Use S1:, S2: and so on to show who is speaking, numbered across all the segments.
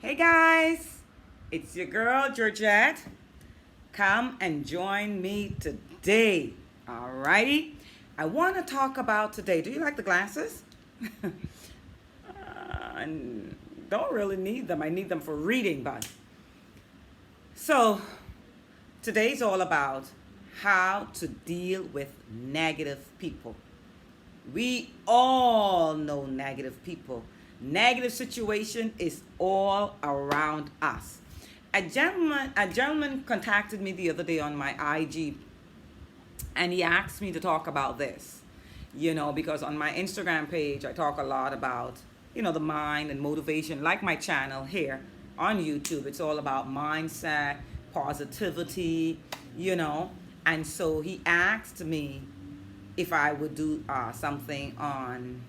S1: Hey guys, it's your girl Georgette. Come and join me today. Alrighty, I want to talk about today. Do you like the glasses? I don't really need them. I need them for reading, but so today's all about how to deal with negative people. We all know negative people. Negative situation is all around us. A gentleman contacted me the other day on my IG, and he asked me to talk about this. Because on my Instagram page I talk a lot about, the mind and motivation, like my channel here on YouTube. It's all about mindset, positivity, you know. And so he asked me if I would do something on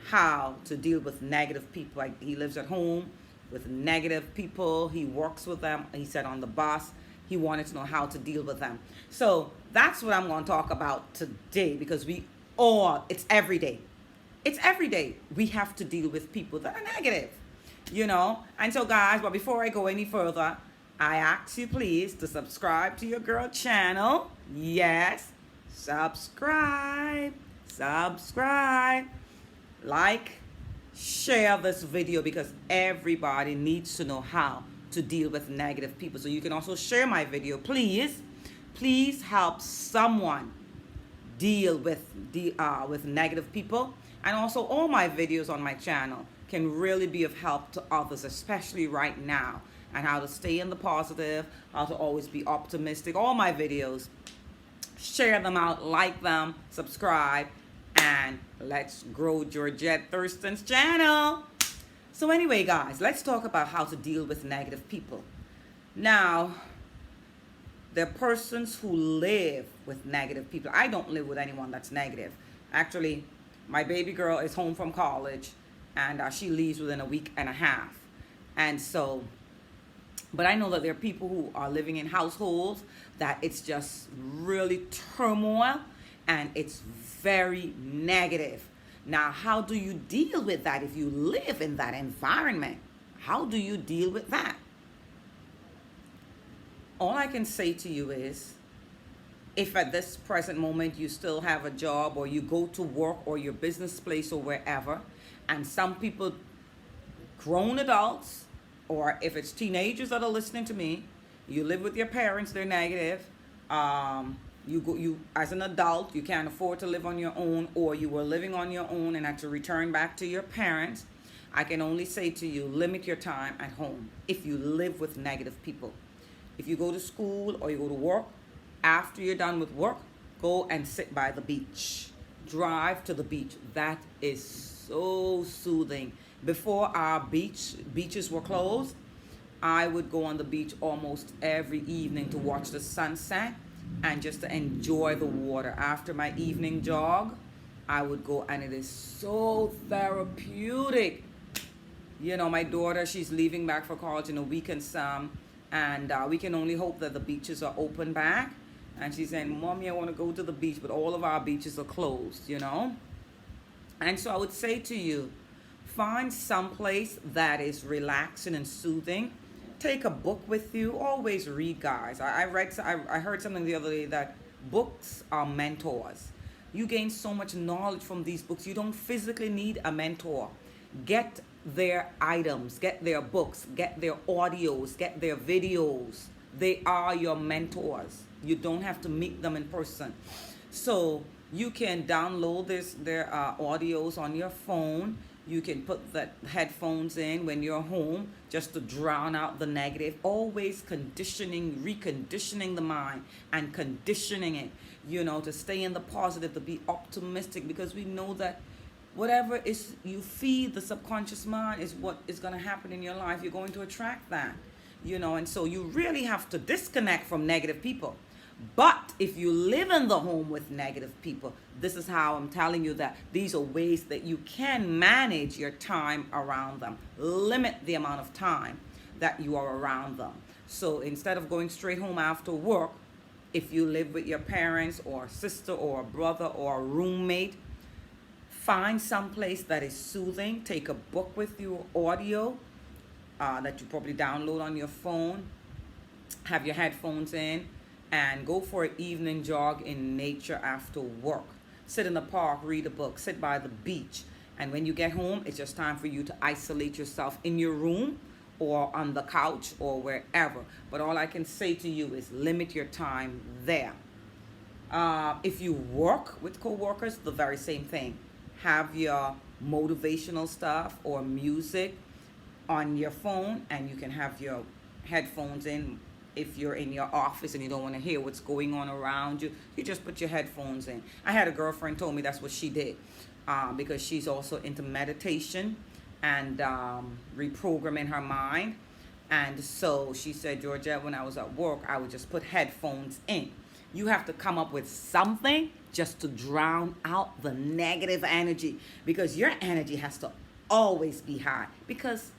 S1: how to deal with negative people. Like, he lives at home with negative people. He works with them. He said on the bus, he wanted to know how to deal with them. So that's what I'm going to talk about today, because it's every day. It's every day we have to deal with people that are negative. And so, guys, but before I go any further, I ask you please to subscribe to your girl channel. Yes, subscribe. Like, share this video, because everybody needs to know how to deal with negative people. So you can also share my video. Please help someone deal with negative people. And also, all my videos on my channel can really be of help to others, especially right now, and how to stay in the positive, how to always be optimistic. All my videos, share them out, like them, subscribe, and let's grow Georgette Thurston's channel. So anyway, guys, let's talk about how to deal with negative people. Now, there are persons who live with negative people. I don't live with anyone that's negative. Actually, my baby girl is home from college, and she leaves within a week and a half. And so, but I know that there are people who are living in households that it's just really turmoil, and it's very negative. Now, how do you deal with that if you live in that environment? How do you deal with that? All I can say to you is, if at this present moment you still have a job, or you go to work, or your business place, or wherever, and some people, grown adults, or if it's teenagers that are listening to me, you live with your parents, they're negative. You as an adult, you can't afford to live on your own, or you were living on your own and had to return back to your parents. I can only say to you, limit your time at home if you live with negative people. If you go to school or you go to work, after you're done with work, go and sit by the beach. Drive to the beach. That is so soothing. Before our beaches were closed, I would go on the beach almost every evening to watch the sunset and just to enjoy the water. After my evening jog, I would go, and it is so therapeutic. My daughter, she's leaving back for college in a week and some, and we can only hope that the beaches are open back. And she's saying, Mommy, I want to go to the beach, but all of our beaches are closed, And so I would say to you, find some place that is relaxing and soothing. Take a book with you. Always read, guys. I heard something the other day that books are mentors. You gain so much knowledge from these books. You don't physically need a mentor. Get their items, get their books, get their audios, get their videos. They are your mentors. You don't have to meet them in person. So you can download their audios on your phone. You can put the headphones in when you're home, just to drown out the negative. Always reconditioning the mind and conditioning it, to stay in the positive, to be optimistic, because we know that whatever is you feed the subconscious mind is what is going to happen in your life. You're going to attract that, and so you really have to disconnect from negative people. But if you live in the home with negative people, this is how I'm telling you that these are ways that you can manage your time around them. Limit the amount of time that you are around them. So instead of going straight home after work, if you live with your parents or a sister or a brother or a roommate, find some place that is soothing. Take a book with you, audio, that you probably download on your phone. Have your headphones in and go for an evening jog in nature after work. Sit in the park, read a book, sit by the beach. And when you get home, it's just time for you to isolate yourself in your room or on the couch or wherever. But all I can say to you is limit your time there. If you work with co-workers, the very same thing. Have your motivational stuff or music on your phone, and you can have your headphones in. If you're in your office and you don't want to hear what's going on around you, you just put your headphones in. I had a girlfriend told me that's what she did, because she's also into meditation and reprogramming her mind. And so she said, Georgette, when I was at work, I would just put headphones in. You have to come up with something just to drown out the negative energy, because your energy has to always be high, because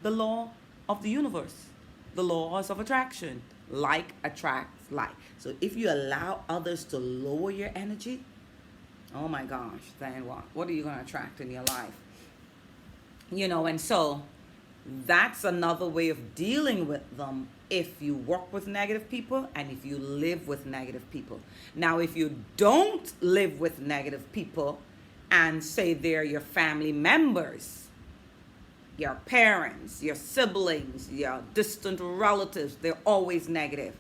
S1: the law of the universe, the laws of attraction, like attracts like. So if you allow others to lower your energy, oh my gosh, then what are you going to attract in your life? And so that's another way of dealing with them if you work with negative people and if you live with negative people. Now, if you don't live with negative people and say they're your family members, your parents, your siblings, your distant relatives, they're always negative.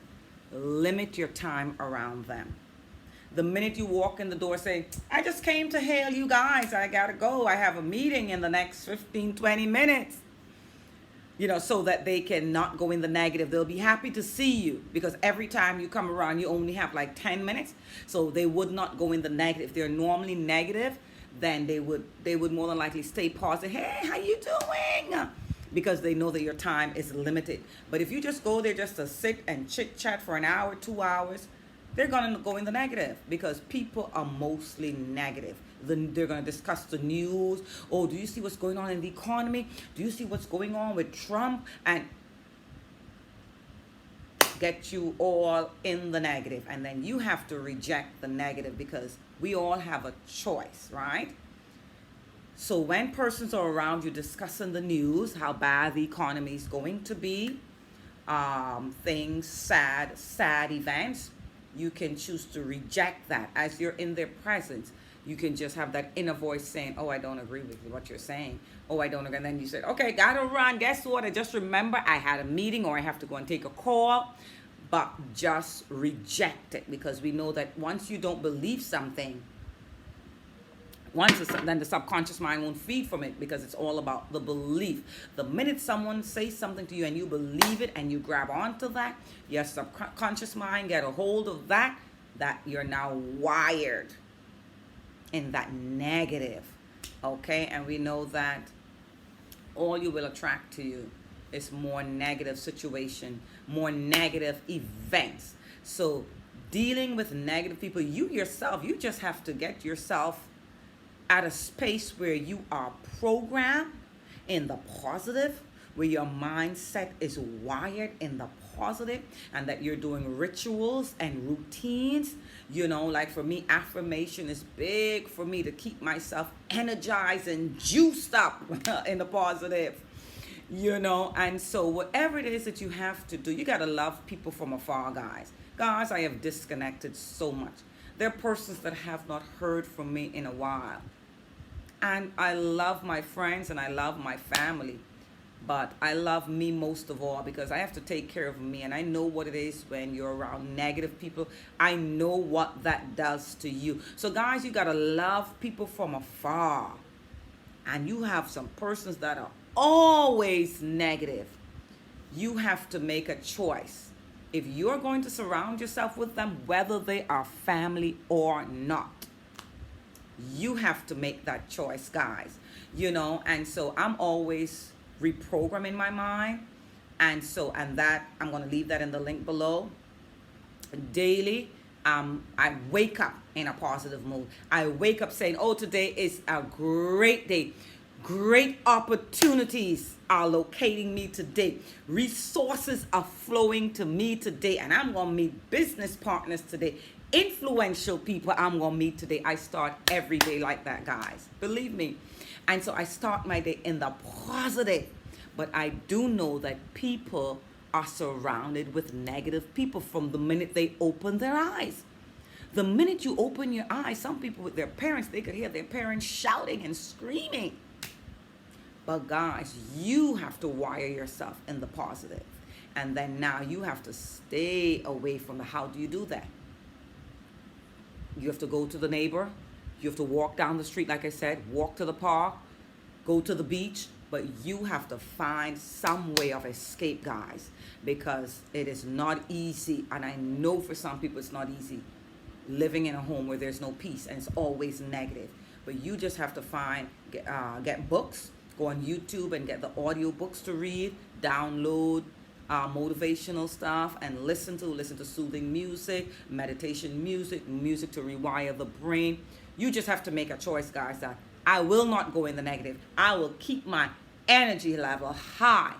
S1: Limit your time around them. The minute you walk in the door saying, I just came to hail you guys, I gotta go, I have a meeting in the next 15, 20 minutes, so that they can not go in the negative. They'll be happy to see you, because every time you come around, you only have like 10 minutes. So they would not go in the negative. If they're normally negative, then they would more than likely stay positive. Hey, how you doing? Because they know that your time is limited. But if you just go there just to sit and chit chat for an hour, 2 hours, they're going to go in the negative, because people are mostly negative. Then they're going to discuss the news. Oh, do you see what's going on in the economy? Do you see what's going on with Trump? And get you all in the negative. And then you have to reject the negative, because we all have a choice, right? So when persons are around you discussing the news, how bad the economy is going to be, things, sad events, you can choose to reject that. As you're in their presence, you can just have that inner voice saying, oh, I don't agree with what you're saying. Oh, I don't agree. And then you say, okay, gotta run. Guess what? I just remember I had a meeting, or I have to go and take a call. But just reject it, because we know that once you don't believe something, then the subconscious mind won't feed from it, because it's all about the belief. The minute someone says something to you and you believe it and you grab onto that, your subconscious mind get a hold of that you're now wired in that negative. Okay? And we know that all you will attract to you is more negative situation, more negative events. So dealing with negative people, you just have to get yourself at a space where you are programmed in the positive, where your mindset is wired in the positive, and that you're doing rituals and routines. Like for me, affirmation is big for me to keep myself energized and juiced up in the positive. And so whatever it is that you have to do, you got to love people from afar, guys. Guys, I have disconnected so much. There are persons that have not heard from me in a while. And I love my friends and I love my family. But I love me most of all, because I have to take care of me. And I know what it is when you're around negative people. I know what that does to you. So guys, you got to love people from afar. And you have some persons that are always negative. You have to make a choice. If you're going to surround yourself with them, whether they are family or not, you have to make that choice, guys. And so I'm always reprogramming my mind. And that, I'm going to leave that in the link below. Daily, I wake up in a positive mood. I wake up saying, oh, today is a great day. Great opportunities are locating me today. Resources are flowing to me today. And I'm going to meet business partners today. Influential people I'm going to meet today. I start every day like that, guys. Believe me. And so I start my day in the positive. But I do know that people are surrounded with negative people from the minute they open their eyes. The minute you open your eyes, some people with their parents, they could hear their parents shouting and screaming. But guys, you have to wire yourself in the positive. And then now you have to stay away from the, how do you do that? You have to go to the neighbor. You have to walk down the street, like I said, walk to the park, go to the beach. But you have to find some way of escape, guys, because it is not easy. And I know for some people it's not easy living in a home where there's no peace and it's always negative. But you just have to get books, go on YouTube and get the audio books to read, download motivational stuff, and listen to soothing music, meditation music, music to rewire the brain. You just have to make a choice, guys, that I will not go in the negative. I will keep my energy level high,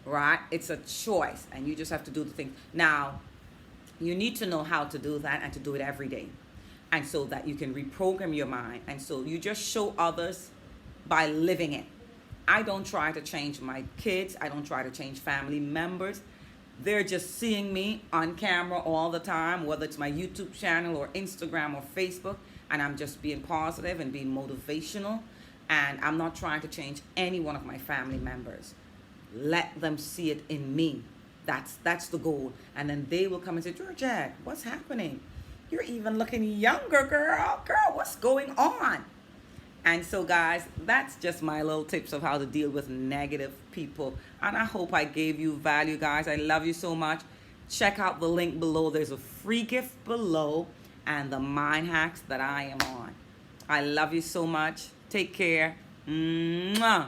S1: right? It's a choice, and you just have to do the thing. Now, you need to know how to do that and to do it every day, and so that you can reprogram your mind. And so you just show others by living it. I don't try to change my kids. I don't try to change family members. They're just seeing me on camera all the time, whether it's my YouTube channel or Instagram or Facebook, and I'm just being positive and being motivational. And I'm not trying to change any one of my family members. Let them see it in me. That's the goal. And then they will come and say, Georgette, what's happening? You're even looking younger, girl. Girl, what's going on? And so, guys, that's just my little tips of how to deal with negative people. And I hope I gave you value, guys. I love you so much. Check out the link below. There's a free gift below and the mind hacks that I am on. I love you so much. Take care. Mwah.